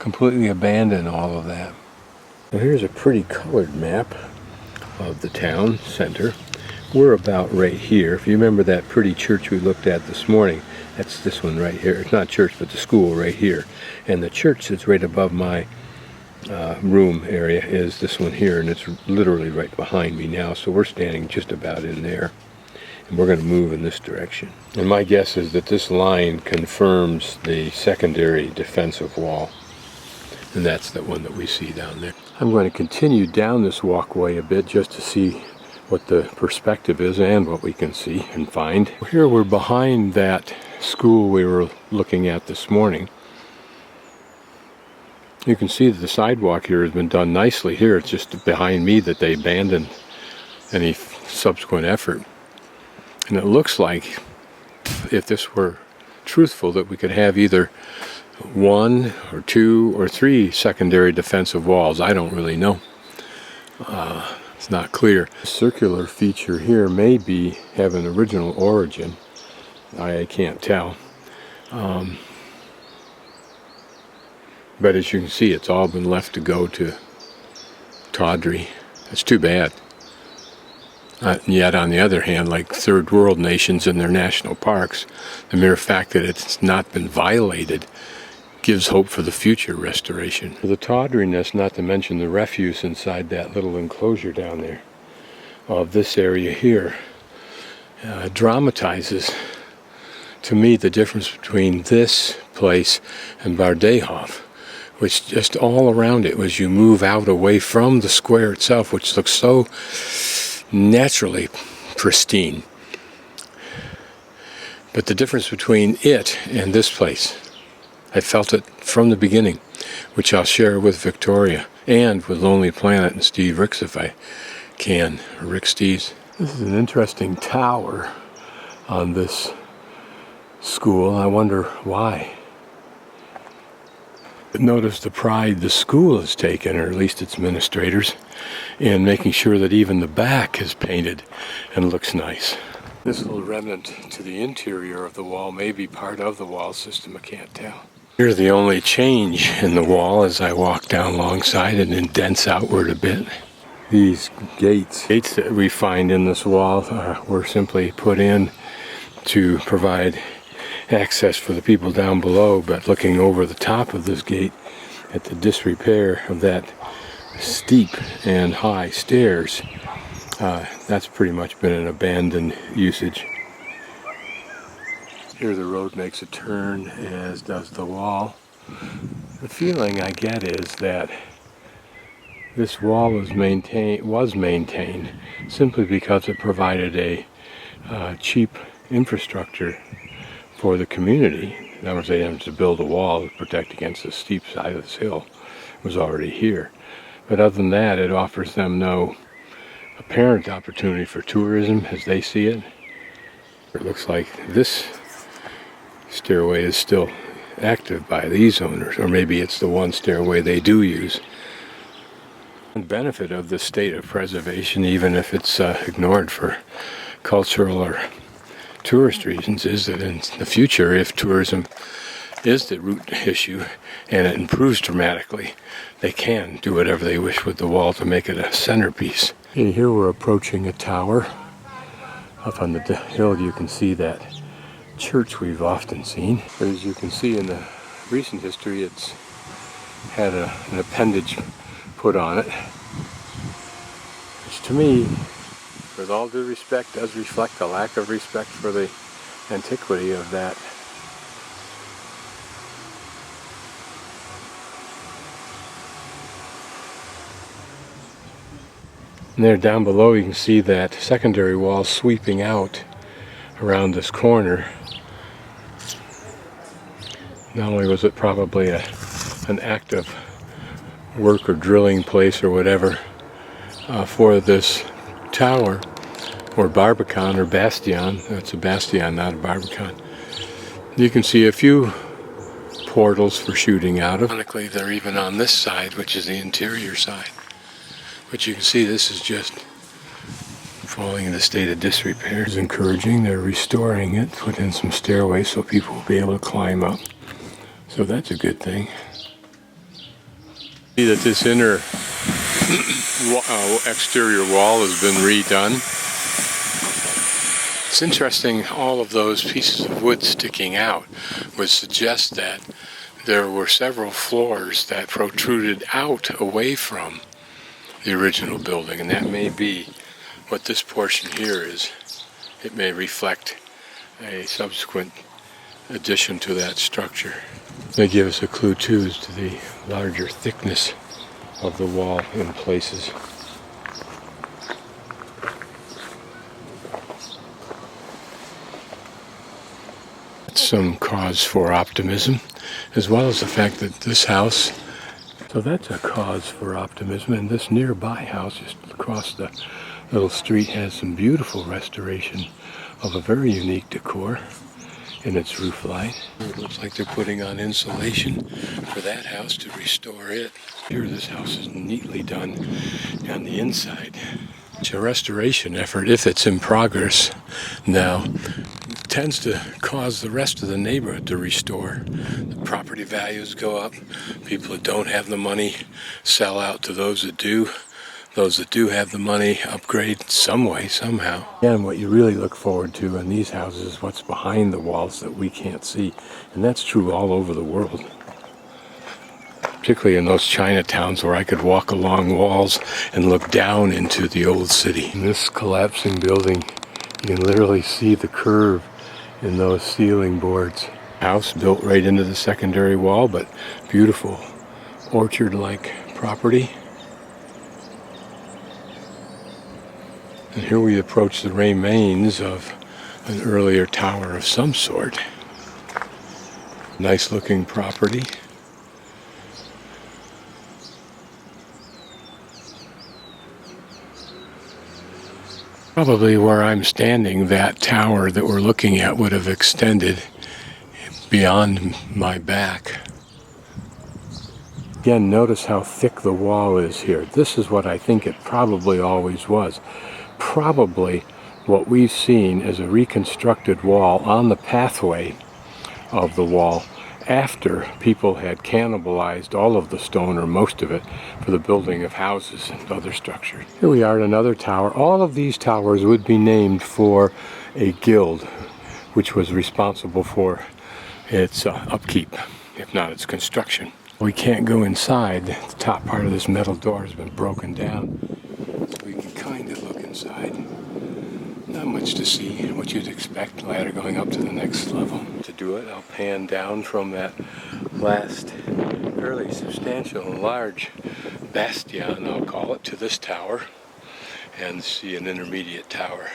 completely abandoned all of that. So here's a pretty colored map of the town center. We're about right here. If you remember that pretty church we looked at this morning, that's this one right here. It's not church, but the school right here. And the church that's right above my room area is this one here, and it's literally right behind me now. So we're standing just about in there. And we're going to move in this direction. And my guess is that this line confirms the secondary defensive wall. And that's the one that we see down there. I'm going to continue down this walkway a bit just to see what the perspective is and what we can see and find. Here we're behind that school we were looking at this morning. You can see that the sidewalk here has been done nicely here. It's just behind me that they abandoned any subsequent effort. And it looks like, if this were truthful, that we could have either 1 or 2 or 3 secondary defensive walls. I don't really know. It's not clear. The circular feature here may have an original origin. I can't tell. But as you can see, it's all been left to go to tawdry. It's too bad. Yet on the other hand, like third world nations in their national parks, the mere fact that it's not been violated gives hope for the future restoration. The tawdriness, not to mention the refuse inside that little enclosure down there of this area here, dramatizes to me the difference between this place and Bardejov, which just all around it, as you move out away from the square itself, which looks so naturally pristine. But the difference between it and this place, I felt it from the beginning, which I'll share with Victoria and with Lonely Planet and Steve Ricks if I can, or Rick Steves. This is an interesting tower on this school. I wonder why. Notice the pride the school has taken, or at least its administrators, in making sure that even the back is painted and looks nice. This little remnant to the interior of the wall may be part of the wall system, I can't tell. Here's the only change in the wall as I walk down alongside it and indents outward a bit. These gates that we find in this wall were simply put in to provide access for the people down below, but looking over the top of this gate at the disrepair of that steep and high stairs, that's pretty much been an abandoned usage. Here the road makes a turn, as does the wall. The feeling I get is that this wall was maintained simply because it provided a cheap infrastructure for the community. In other words, they didn't have to build a wall to protect against the steep side of this hill. It was already here. But other than that, it offers them no apparent opportunity for tourism as they see it. It looks like this stairway is still active by these owners, or maybe it's the one stairway they do use. The benefit of this state of preservation, even if it's ignored for cultural or tourist reasons, is that in the future, if tourism is the root issue and it improves dramatically, they can do whatever they wish with the wall to make it a centerpiece. Okay, here we're approaching a tower. Up on the hill you can see that church we've often seen. But as you can see in the recent history, it's had an appendage put on it, which to me, with all due respect, does reflect a lack of respect for the antiquity of that. And there down below you can see that secondary wall sweeping out around this corner. Not only was it probably an active work or drilling place or whatever for this tower, or barbican, or bastion. It's a bastion, not a barbican. You can see a few portals for shooting out of. Ironically, they're even on this side, which is the interior side. But you can see this is just falling in a state of disrepair. It's encouraging. They're restoring it, put in some stairways so people will be able to climb up. So that's a good thing. See that this inner exterior wall has been redone. It's interesting, all of those pieces of wood sticking out would suggest that there were several floors that protruded out away from the original building, and that may be what this portion here is. It may reflect a subsequent addition to that structure. They give us a clue too as to the larger thickness of the wall in places. Some cause for optimism, as well as the fact that this house, so that's a cause for optimism, and this nearby house just across the little street has some beautiful restoration of a very unique decor in its roof line. It looks like they're putting on insulation for that house to restore it. Here this house is neatly done on the inside. It's a restoration effort, if it's in progress now, tends to cause the rest of the neighborhood to restore. The property values go up. People that don't have the money sell out to those that do. Those that do have the money upgrade some way, somehow. And what you really look forward to in these houses is what's behind the walls that we can't see. And that's true all over the world. Particularly in those Chinatowns where I could walk along walls and look down into the old city. In this collapsing building, you can literally see the curve in those ceiling boards. House built right into the secondary wall, but beautiful orchard-like property. And here we approach the remains of an earlier tower of some sort. Nice looking property. Probably where I'm standing, that tower that we're looking at would have extended beyond my back. Again, notice how thick the wall is here. This is what I think it probably always was. Probably what we've seen is a reconstructed wall on the pathway of the wall after people had cannibalized all of the stone, or most of it, for the building of houses and other structures. Here we are at another tower. All of these towers would be named for a guild which was responsible for its upkeep, if not its construction. We can't go inside. The top part of this metal door has been broken down. We can kind of look inside. Not much to see, what you'd expect, ladder going up to the next level. To do it, I'll pan down from that last fairly substantial and large bastion, I'll call it, to this tower, and see an intermediate tower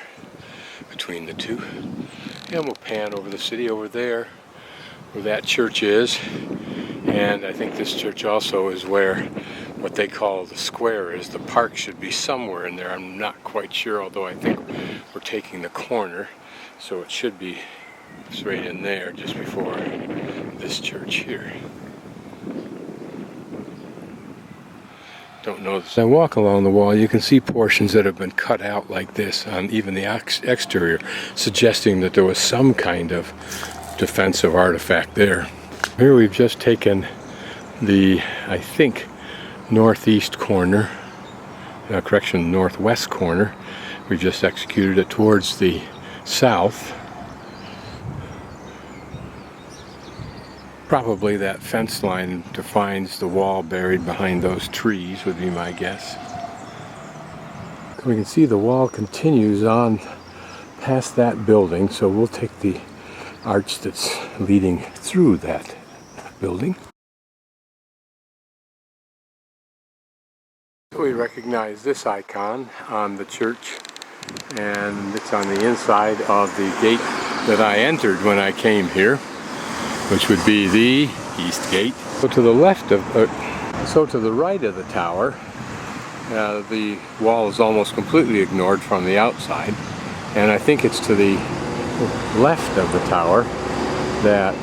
between the two. And we'll pan over the city over there, where that church is. And I think this church also is where what they call the square is. The park should be somewhere in there. I'm not quite sure, although I think we're taking the corner, so it should be right in there just before this church here. Don't know. As I walk along the wall, you can see portions that have been cut out like this on even the exterior, suggesting that there was some kind of defensive artifact there. Here we've just taken the, I think, northeast corner, northwest corner. We've just executed it towards the south. Probably that fence line defines the wall buried behind those trees, would be my guess. We can see the wall continues on past that building, so we'll take the arch that's leading through that building. We recognize this icon on the church, and it's on the inside of the gate that I entered when I came here, which would be the east gate. So to the left of, to the right of the tower, the wall is almost completely ignored from the outside, and I think it's to the left of the tower that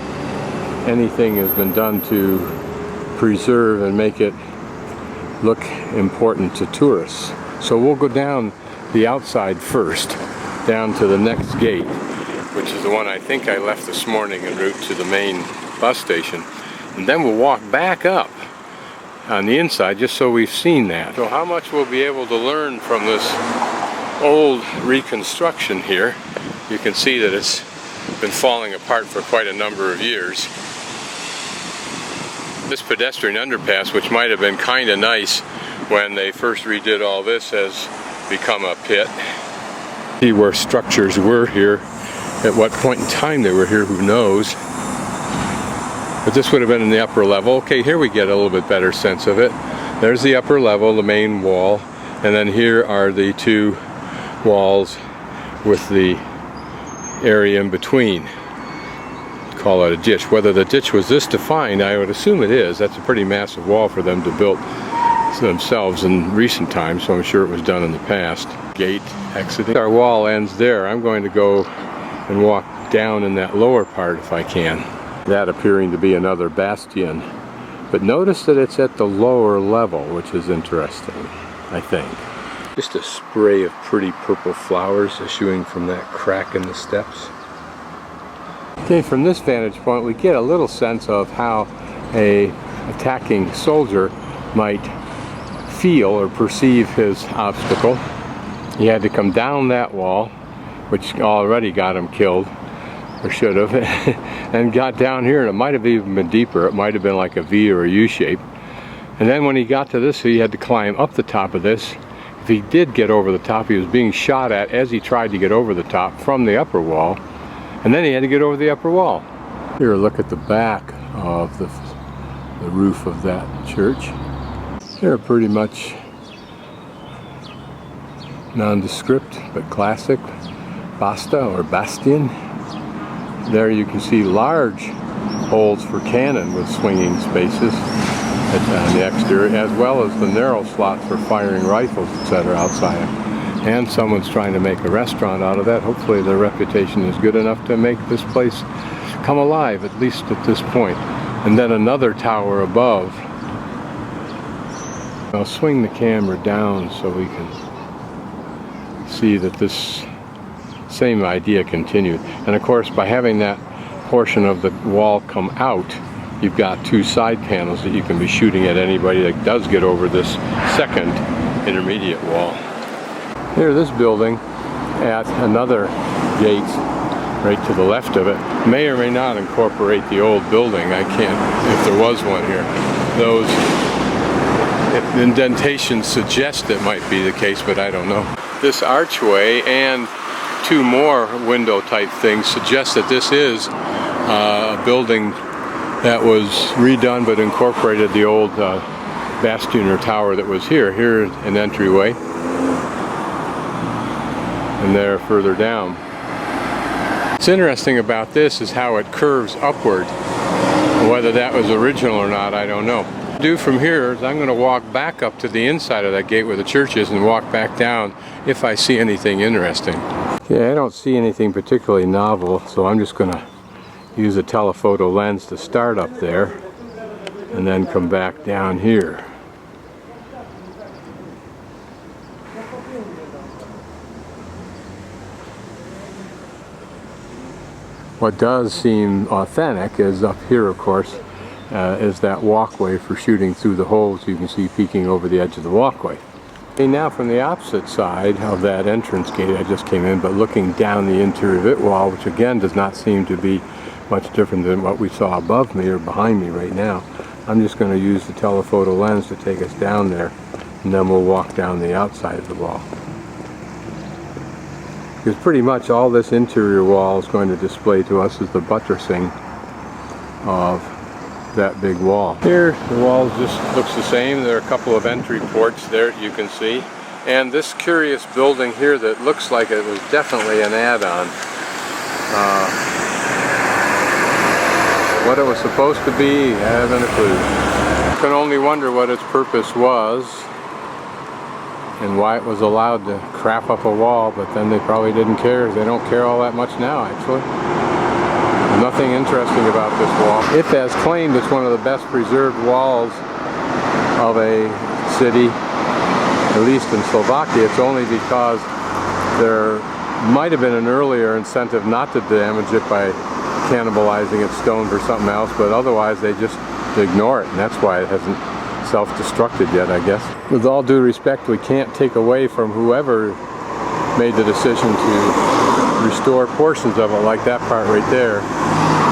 anything has been done to preserve and make it look important to tourists. So we'll go down the outside first, down to the next gate, which is the one I think I left this morning en route to the main bus station. And then we'll walk back up on the inside, just so we've seen that. So how much we'll be able to learn from this old reconstruction here. You can see that it's been falling apart for quite a number of years. This pedestrian underpass, which might have been kind of nice when they first redid all this, has become a pit. See where structures were here, at what point in time they were here, who knows. But this would have been in the upper level. Okay, here we get a little bit better sense of it. There's the upper level, the main wall, and then here are the two walls with the area in between. Call it a ditch. Whether the ditch was this defined, I would assume it is. That's a pretty massive wall for them to build themselves in recent times, so I'm sure it was done in the past. Gate exiting. Our wall ends there. I'm going to go and walk down in that lower part if I can. That appearing to be another bastion. But notice that it's at the lower level, which is interesting, I think. Just a spray of pretty purple flowers issuing from that crack in the steps. Okay, from this vantage point we get a little sense of how a attacking soldier might feel or perceive his obstacle. He had to come down that wall, which already got him killed, or should have, and got down here, and it might have even been deeper. It might have been like a V or a U shape. And then when he got to this, he had to climb up the top of this. If he did get over the top, he was being shot at as he tried to get over the top from the upper wall, and then he had to get over the upper wall. Here, look at the back of the roof of that church. They're pretty much nondescript but classic basta or bastion. There you can see large holes for cannon with swinging spaces on the exterior, as well as the narrow slots for firing rifles, etc. outside. And someone's trying to make a restaurant out of that. Hopefully their reputation is good enough to make this place come alive, at least at this point. And then another tower above. I'll swing the camera down so we can see that this same idea continued. And of course, by having that portion of the wall come out, you've got two side panels that you can be shooting at anybody that does get over this second intermediate wall. Here, this building at another gate right to the left of it may or may not incorporate the old building. I can't, if there was one here. Those indentations suggest it might be the case, but I don't know. This archway and two more window type things suggest that this is a building that was redone but incorporated the old bastion or tower that was here. Here's an entryway, and there further down. What's interesting about this is how it curves upward. Whether that was original or not, I don't know. What I'll do from here is I'm going to walk back up to the inside of that gate where the church is and walk back down if I see anything interesting. Okay, I don't see anything particularly novel, so I'm just going to use a telephoto lens to start up there and then come back down here. What does seem authentic is up here, of course, is that walkway for shooting through the holes you can see peeking over the edge of the walkway. Okay, now from the opposite side of that entrance gate I just came in, but looking down the interior of it wall, which again does not seem to be much different than what we saw above me or behind me right now. I'm just going to use the telephoto lens to take us down there, and then we'll walk down the outside of the wall. Because pretty much all this interior wall is going to display to us is the buttressing of that big wall. Here the wall just looks the same. There are a couple of entry ports there you can see. And this curious building here that looks like it was definitely an add-on. What it was supposed to be, I haven't a clue. I can only wonder what its purpose was and why it was allowed to crap up a wall, but then they probably didn't care. They don't care all that much now, actually. There's nothing interesting about this wall. If, as claimed, it's one of the best preserved walls of a city, at least in Slovakia, it's only because there might have been an earlier incentive not to damage it by cannibalizing its stone for something else, but otherwise they just ignore it, and that's why it hasn't self-destructed yet, I guess. With all due respect, we can't take away from whoever made the decision to restore portions of it, like that part right there,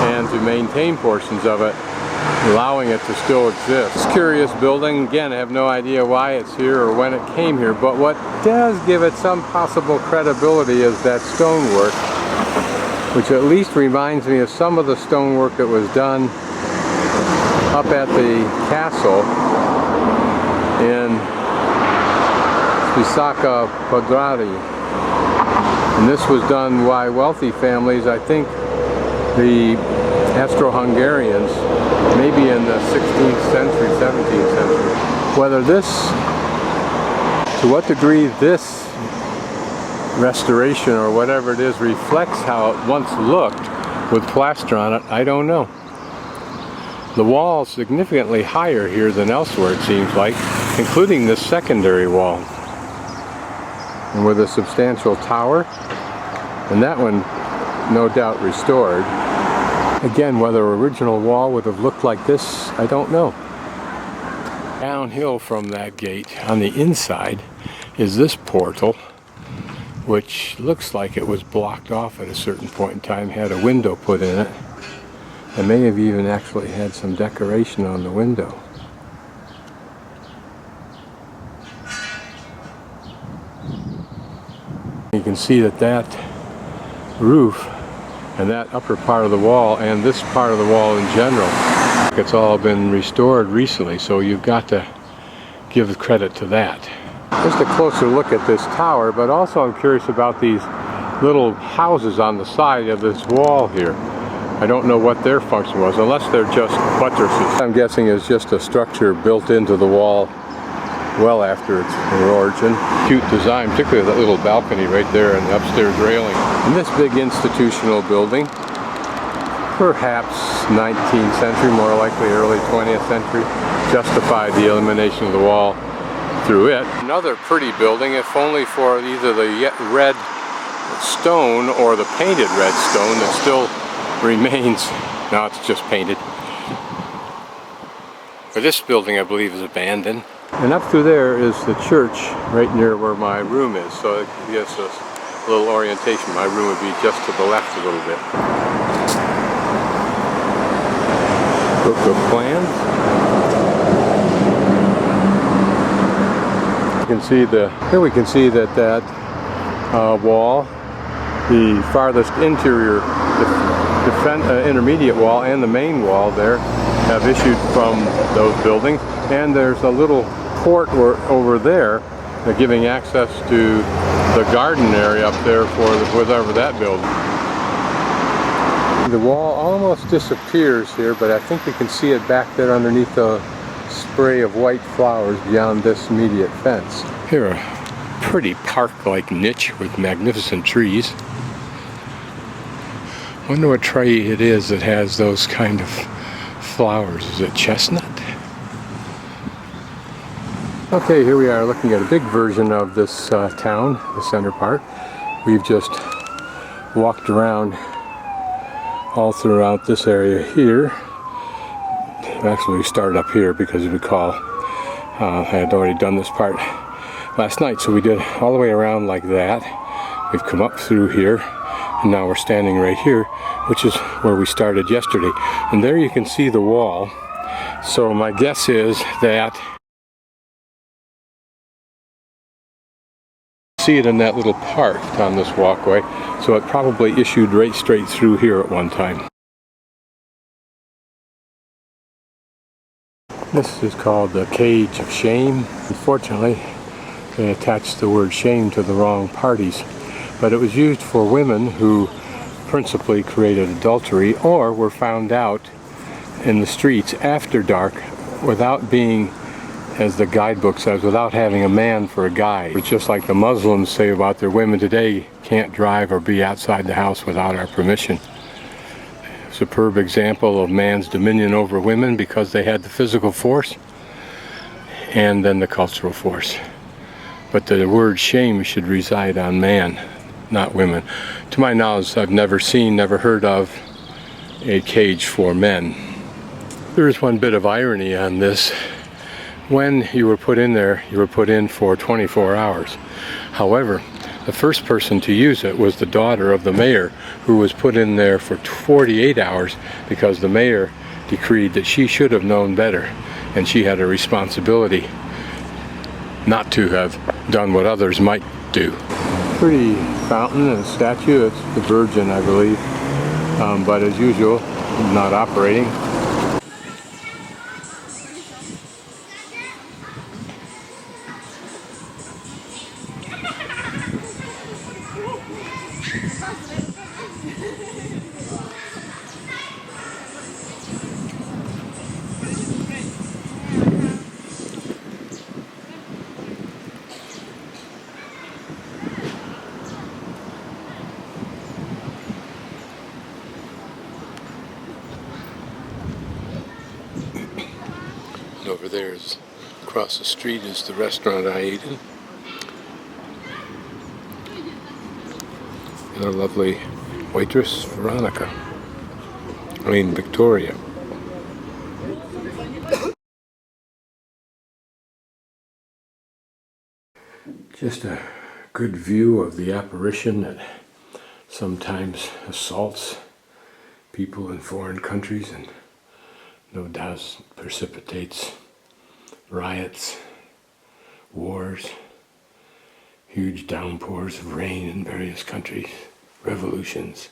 and to maintain portions of it, allowing it to still exist. This curious building, again, I have no idea why it's here or when it came here, but what does give it some possible credibility is that stonework, which at least reminds me of some of the stonework that was done up at the castle in Spisska Podhradie. And this was done by wealthy families, I think the Austro-Hungarians, maybe in the 16th century, 17th century. Whether this, to what degree this restoration or whatever it is reflects how it once looked with plaster on it, I don't know. The wall is significantly higher here than elsewhere, it seems like, including this secondary wall. And with a substantial tower, and that one no doubt restored. Again, whether original wall would have looked like this, I don't know. Downhill from that gate on the inside is this portal, which looks like it was blocked off at a certain point in time, had a window put in it. It may have even actually had some decoration on the window. You can see that that roof and that upper part of the wall and this part of the wall in general, it's all been restored recently, so you've got to give credit to that. Just a closer look at this tower, but also I'm curious about these little houses on the side of this wall here. I don't know what their function was, unless they're just buttresses. I'm guessing it's just a structure built into the wall well after its origin. Cute design, particularly that little balcony right there and the upstairs railing. And this big institutional building, perhaps 19th century, more likely early 20th century, justified the elimination of the wall through it. Another pretty building, if only for either the red stone or the painted red stone that still remains. Now it's just painted. But this building, I believe, is abandoned. And up through there is the church right near where my room is, so it gives us a little orientation. My room would be just to the left a little bit. Book of plans. You can see here we can see that wall, the farthest interior intermediate wall and the main wall there have issued from those buildings, and there's a little court over there giving access to the garden area up there for whatever that building. The wall almost disappears here, but I think we can see it back there underneath the spray of white flowers beyond this immediate fence. Here, a pretty park-like niche with magnificent trees. Wonder what tree it is that has those kind of flowers. Is it chestnut? Okay, here we are looking at a big version of this town, the center part. We've just walked around all throughout this area here. Actually, we started up here because, you recall, I had already done this part last night, so we did all the way around like that. We've come up through here, and now we're standing right here, which is where we started yesterday. And there you can see the wall. So my guess is that see it in that little park on this walkway, so it probably issued right straight through here at one time. This is called the Cage of Shame. Unfortunately, they attached the word shame to the wrong parties, but it was used for women who principally created adultery or were found out in the streets after dark without being, as the guidebook says, without having a man for a guide. It's just like the Muslims say about their women today, can't drive or be outside the house without our permission. Superb example of man's dominion over women because they had the physical force and then the cultural force. But the word shame should reside on man, not women. To my knowledge, I've never seen, never heard of a cage for men. There is one bit of irony on this. when you were put in there, you were put in for 24 hours. However, the first person to use it was the daughter of the mayor, who was put in there for 48 hours because the mayor decreed that she should have known better, and she had a responsibility not to have done what others might do. Pretty fountain and statue. It's the Virgin, I believe, but as usual, not operating. And over there is, across the street, is the restaurant I ate in. And a lovely waitress, Victoria. Just a good view of the apparition that sometimes assaults people in foreign countries and no doubt precipitates riots, wars, huge downpours of rain in various countries, revolutions,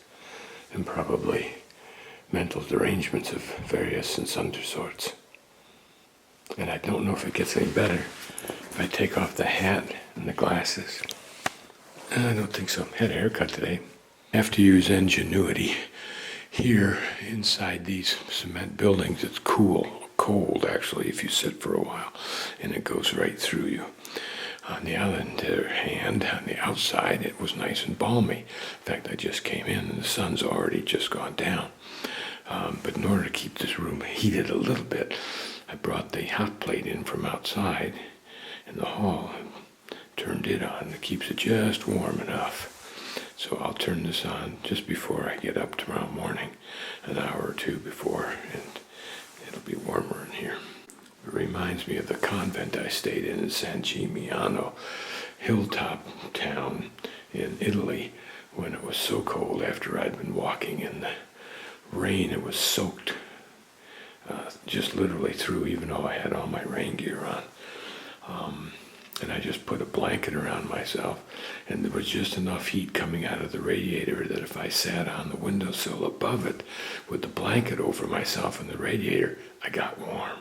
and probably mental derangements of various and sundry sorts. And I don't know if it gets any better if I take off the hat and the glasses. I don't think so. Had a haircut today. I have to use ingenuity. Here, inside these cement buildings, it's cold actually, if you sit for a while, and it goes right through you. On the other hand, on the outside, it was nice and balmy. In fact, I just came in and the sun's already just gone down. But in order to keep this room heated a little bit, I brought the hot plate in from outside in the hall and turned it on. It keeps it just warm enough. So I'll turn this on just before I get up tomorrow morning, an hour or two before, and it'll be warmer in here. It reminds me of the convent I stayed in San Gimignano, hilltop town in Italy, when it was so cold after I'd been walking in the rain. It was soaked just literally through, even though I had all my rain gear on. And I just put a blanket around myself, and there was just enough heat coming out of the radiator that if I sat on the windowsill above it with the blanket over myself and the radiator, I got warm.